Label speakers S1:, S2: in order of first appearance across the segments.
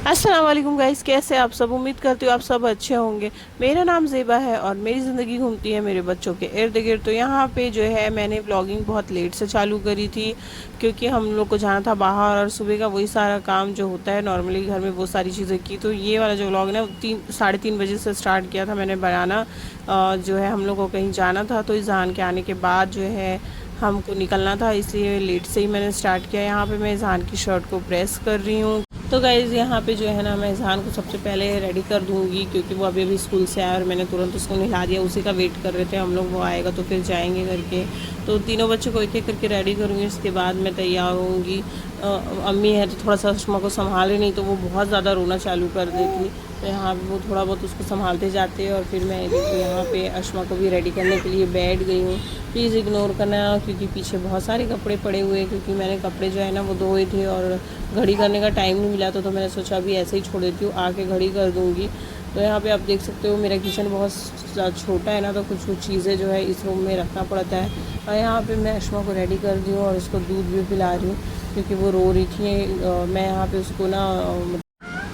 S1: अस्सलाम वालेकुम गाइस, कैसे आप सब। उम्मीद करती हूँ आप सब अच्छे होंगे। मेरा नाम ज़ेबा है और मेरी ज़िंदगी घूमती है मेरे बच्चों के इर्द गिर्द। तो यहाँ पे जो है मैंने व्लॉगिंग बहुत लेट से चालू करी थी, क्योंकि हम लोग को जाना था बाहर और सुबह का वही सारा काम जो होता है नॉर्मली घर में, वो सारी चीज़ें की। तो ये वाला जो व्लॉग है ना, 3 साढ़े 3 बजे से स्टार्ट किया था मैंने बनाना। जो है हम लोग को कहीं जाना था, तो इज़हान के आने के बाद जो है हमको निकलना था, इसलिए लेट से ही मैंने स्टार्ट किया। यहाँ पे मैं इज़हान की शर्ट को प्रेस कर रही हूँ। तो गाइज़ यहाँ पे जो है ना, मैं इज़हान को सबसे पहले रेडी कर दूँगी, क्योंकि वो अभी अभी स्कूल से आया और मैंने तुरंत उसको नहला दिया। उसी का वेट कर रहे थे हम लोग, वो आएगा तो फिर जाएंगे करके। तो तीनों बच्चों को एक एक करके रेडी करूँगी, उसके बाद मैं तैयार होंगी। अम्मी है तो थोड़ा सा अश्मा को संभाले, नहीं तो वो बहुत ज़्यादा रोना चालू कर देती। तो यहाँ पे वो थोड़ा बहुत उसको संभालते जाते हैं और फिर मैं यहाँ पे अश्मा को भी रेडी करने के लिए बैठ गई हूँ। प्लीज़ इग्नोर करना, क्योंकि पीछे बहुत सारे कपड़े पड़े हुए हैं, क्योंकि मैंने कपड़े जो है ना वो धोए थे और घड़ी करने का टाइम नहीं मिला। तो मैंने सोचा अभी ऐसे ही छोड़ देती हूँ, आके घड़ी कर दूँगी। तो यहाँ पे आप देख सकते हो मेरा किचन बहुत छोटा है ना, तो कुछ कुछ चीज़ें जो है इस रूम में रखना पड़ता है। और यहाँ पे मैं अश्मा को रेडी कर दी हूँ और उसको दूध भी पिला रही हूँ, क्योंकि वो रो रही थी। मैं यहाँ पे उसको ना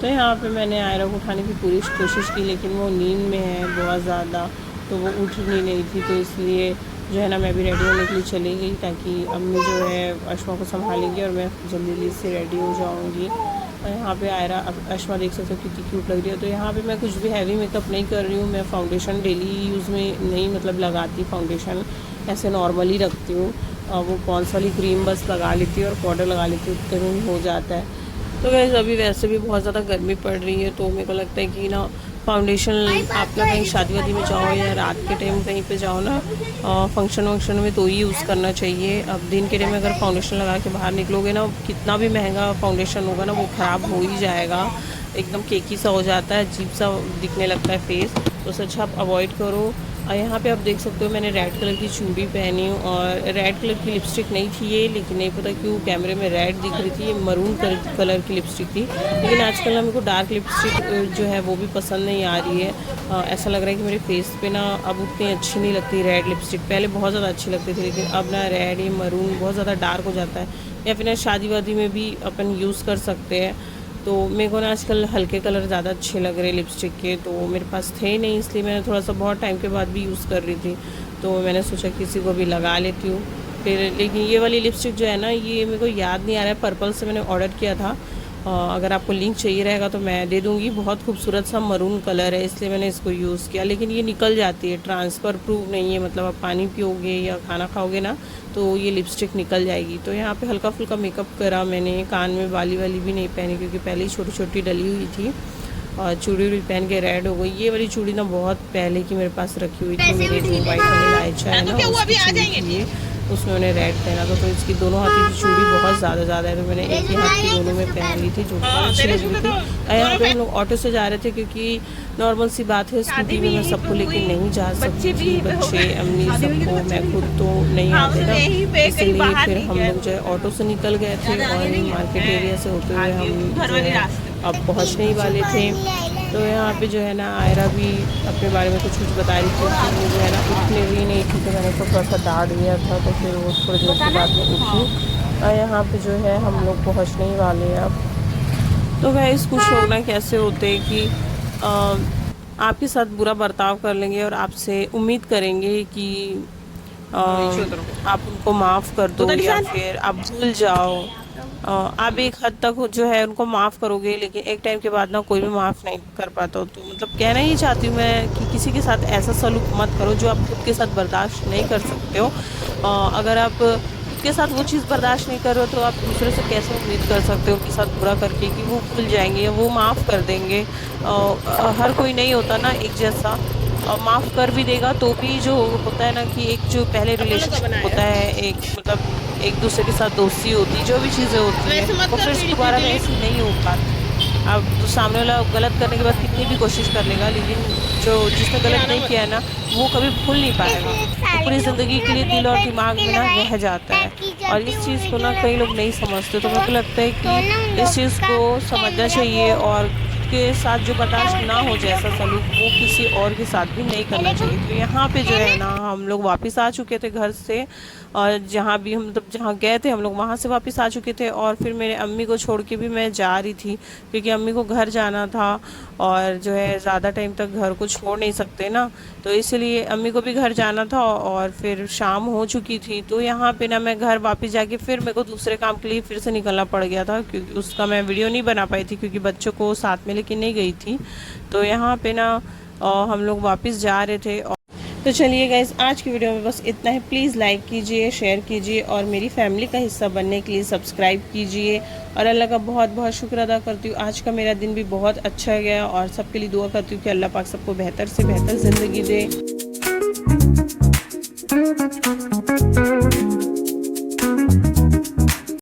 S1: तो यहाँ पे मैंने आयरा को उठाने की पूरी कोशिश की, लेकिन वो नींद में है बहुत ज़्यादा, तो वो उठ नहीं थी। तो इसलिए जो है ना मैं भी रेडी होने के लिए चली गई, ताकि अम्मी जो है अश्मा को संभालेंगी और मैं जल्दी से रेडी हो जाऊँगी। और यहाँ पे आयरा अश्मा देख सकते हो कितनी क्यूट लग रही है। तो यहाँ पे मैं कुछ भी हैवी मेकअप नहीं कर रही हूँ। मैं फाउंडेशन डेली यूज़ में नहीं मतलब लगाती, फाउंडेशन ऐसे नॉर्मली रखती हूँ। वो पॉन्स वाली क्रीम बस लगा लेती हूँ और पाउडर लगा लेती हूँ, उतने में हो जाता है। तो वैसे अभी वैसे भी बहुत ज़्यादा गर्मी पड़ रही है, तो मेरे को लगता है कि ना फाउंडेशन आप ना कहीं शादी वादी में जाओ या रात के टाइम कहीं पे जाओ ना, फंक्शन वंक्शन में, तो ही यूज़ करना चाहिए। अब दिन के टाइम में अगर फाउंडेशन लगा के बाहर निकलोगे ना, कितना भी महंगा फाउंडेशन होगा ना, वो ख़राब हो ही जाएगा, एकदम केकी सा हो जाता है, अजीब सा दिखने लगता है फेस। तो सच आप अवॉइड करो। और यहाँ पे आप देख सकते हो मैंने रेड कलर की चूड़ी पहनी हूँ और रेड कलर की लिपस्टिक नहीं थी ये, लेकिन नहीं पता क्यों कैमरे में रेड दिख रही थी। ये मरून कलर की लिपस्टिक थी, लेकिन आजकल ना मेरे को डार्क लिपस्टिक जो है वो भी पसंद नहीं आ रही है। ऐसा लग रहा है कि मेरे फेस पे ना अब उतनी अच्छी नहीं लगती रेड लिपस्टिक। पहले बहुत ज़्यादा अच्छी लगती थी, लेकिन अब ना रेड ये मरून बहुत ज़्यादा डार्क हो जाता है। या फिर ना शादी वादी में भी अपन यूज़ कर सकते हैं। तो मेरे को ना आजकल हल्के कलर ज़्यादा अच्छे लग रहे लिपस्टिक के, तो मेरे पास थे नहीं, इसलिए मैंने थोड़ा सा बहुत टाइम के बाद भी यूज़ कर रही थी। तो मैंने सोचा किसी को भी लगा लेती हूँ फिर। लेकिन ये वाली लिपस्टिक जो है ना, ये मेरे को याद नहीं आ रहा है, पर्पल से मैंने ऑर्डर किया था। अगर आपको लिंक चाहिए रहेगा तो मैं दे दूँगी। बहुत खूबसूरत सा मरून कलर है, इसलिए मैंने इसको यूज़ किया। लेकिन ये निकल जाती है, ट्रांसफ़र प्रूफ नहीं है, मतलब आप पानी पियोगे या खाना खाओगे ना तो ये लिपस्टिक निकल जाएगी। तो यहाँ पे हल्का फुल्का मेकअप करा मैंने, कान में बाली वाली भी नहीं पहनी, क्योंकि पहले ही छोटी छोटी डली हुई थी। और चूड़ी भी पहन के रेड हो गई। ये वाली चूड़ी ना बहुत पहले की मेरे पास रखी हुई थी, मेरे जो वाइट वाली लाइचा है ना उसकी चूड़ी थी ये, उसमें मैंने रेड पहना था। तो इसकी दोनों हाथों की चूड़ी बहुत ज़्यादा है, तो मैंने एक ही हाथ की दोनों में पहन ली थी, जो बहुत अच्छी लग रही थी। यहाँ पे हम लोग ऑटो से जा रहे थे, क्योंकि नॉर्मल सी बात है स्कूटी में मैं सबको लेके नहीं जा सकती थी, बच्चे अम्मी सबको, मैं खुद तो नहीं आते ना, इसलिए फिर हम लोग जो है ऑटो से निकल गए थे। और मार्केट एरिया से होते हुए हम जो है अब पहुँचने ही वाले थे। तो यहाँ पे जो है ना आयरा भी अपने बारे में कुछ बता रही थी कि वो जो है ना उठने भी नहीं थी, तो मैंने उसको थोड़ा सा डांट दिया था, तो फिर वो थोड़ी देर के बाद में उठी। और यहाँ पे जो है हम लोग पहुँचने ही वाले हैं अब। तो वह कुछ लोग ना कैसे होते हैं कि आपके साथ बुरा बर्ताव कर लेंगे और आपसे उम्मीद करेंगे कि आप उनको माफ़ कर दो या फिर आप भूल जाओ। आप एक हद तक जो है उनको माफ़ करोगे, लेकिन एक टाइम के बाद ना कोई भी माफ़ नहीं कर पाता हो। तो मतलब कहना ही चाहती हूँ मैं कि किसी के साथ ऐसा सलूक मत करो जो आप खुद के साथ बर्दाश्त नहीं कर सकते हो। अगर आप खुद के साथ वो चीज़ बर्दाश्त नहीं कर रहे हो, तो आप दूसरे से कैसे उम्मीद कर सकते हो उनके साथ बुरा करके कि वो भूल जाएंगे या वो माफ़ कर देंगे। हर कोई नहीं होता ना एक जैसा, और माफ़ कर भी देगा तो भी जो होता है ना कि एक जो पहले रिलेशनशिप होता है, एक मतलब एक दूसरे के साथ दोस्ती होती, जो भी चीज़ें होती हैं वो फिर से दोबारा वैसी नहीं हो पाती। अब तो सामने वाला गलत करने के बाद कितनी भी कोशिश कर लेगा, लेकिन जो जिसने गलत नहीं किया है ना वो कभी भूल नहीं पाएगा, वो पूरी ज़िंदगी के लिए दिल और दिमाग में ना रह जाता है। और इस चीज़ को ना कई लोग नहीं समझते, तो मेरे को लगता है कि इस चीज़ को समझना चाहिए और के साथ जो बर्दाश्त ना हो जैसा सलूक वो किसी और के साथ भी नहीं करना चाहिए। तो यहाँ पे जो है ना हम लोग वापस आ चुके थे घर से, और जहाँ भी हम मतलब जहाँ गए थे हम लोग वहाँ से वापस आ चुके थे। और फिर मेरे अम्मी को छोड़ के भी मैं जा रही थी, क्योंकि अम्मी को घर जाना था और जो है ज़्यादा टाइम तक घर को छोड़ नहीं सकते ना, तो इसलिए अम्मी को भी घर जाना था। और फिर शाम हो चुकी थी, तो यहाँ पे ना मैं घर वापस जाके फिर मेरे को दूसरे काम के लिए फिर से निकलना पड़ गया था, क्योंकि उसका मैं वीडियो नहीं बना पाई थी क्योंकि बच्चों को साथ में लेके नहीं गई थी। तो यहाँ पे ना हम लोग वापस जा रहे थे। तो चलिए गाइस, आज की वीडियो में बस इतना है। प्लीज़ लाइक कीजिए, शेयर कीजिए और मेरी फैमिली का हिस्सा बनने के लिए सब्सक्राइब कीजिए। और अल्लाह का बहुत बहुत शुक्र अदा करती हूँ, आज का मेरा दिन भी बहुत अच्छा गया। और सबके लिए दुआ करती हूँ कि अल्लाह पाक सबको बेहतर से बेहतर ज़िंदगी दे।